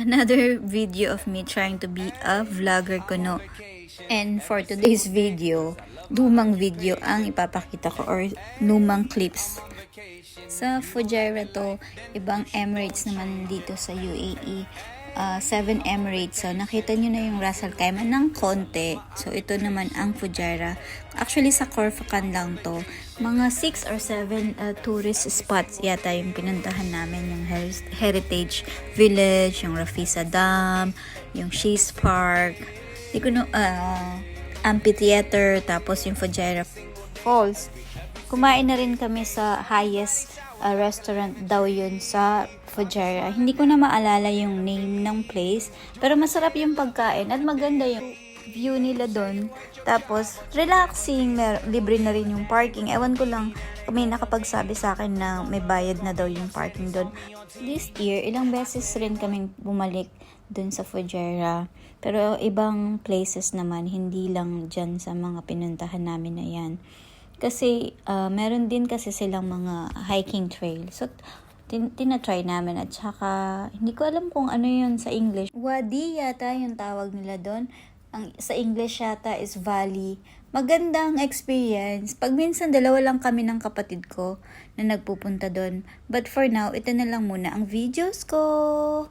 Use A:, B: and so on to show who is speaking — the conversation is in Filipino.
A: another video of me trying to be a vlogger kuno. And for today's video, lumang video ang ipapakita ko or lumang clips. Sa Fujairah to, ibang Emirates naman dito sa UAE. 7 Emirates. So, nakita nyo na yung Ras Al Khaimah ng konti. So, ito naman ang Fujairah. Actually, sa Corfacan lang to. Mga 6 or 7 tourist spots yata yung pinuntahan namin. Yung Heritage Village, yung Rafisa Dam, yung Shees Park, amphitheater, tapos yung Fujairah Falls. Kumain na rin kami sa highest restaurant daw yun sa Fujairah. Hindi ko na maalala yung name ng place, pero masarap yung pagkain at maganda yung view nila doon. Tapos, relaxing, libre na rin yung parking. Ewan ko lang, may nakapagsabi sa akin na may bayad na daw yung parking doon. This year, ilang beses rin kaming bumalik doon sa Fujairah. Pero ibang places naman, hindi lang dyan sa mga pinuntahan namin na yan. Kasi meron din kasi silang mga hiking trail. So, tinatry namin at saka hindi ko alam kung ano yun sa English. Wadi yata yung tawag nila doon. Sa English yata is valley. Magandang experience. Pag minsan dalawa lang kami ng kapatid ko na nagpupunta doon. But for now, ito na lang muna ang videos ko.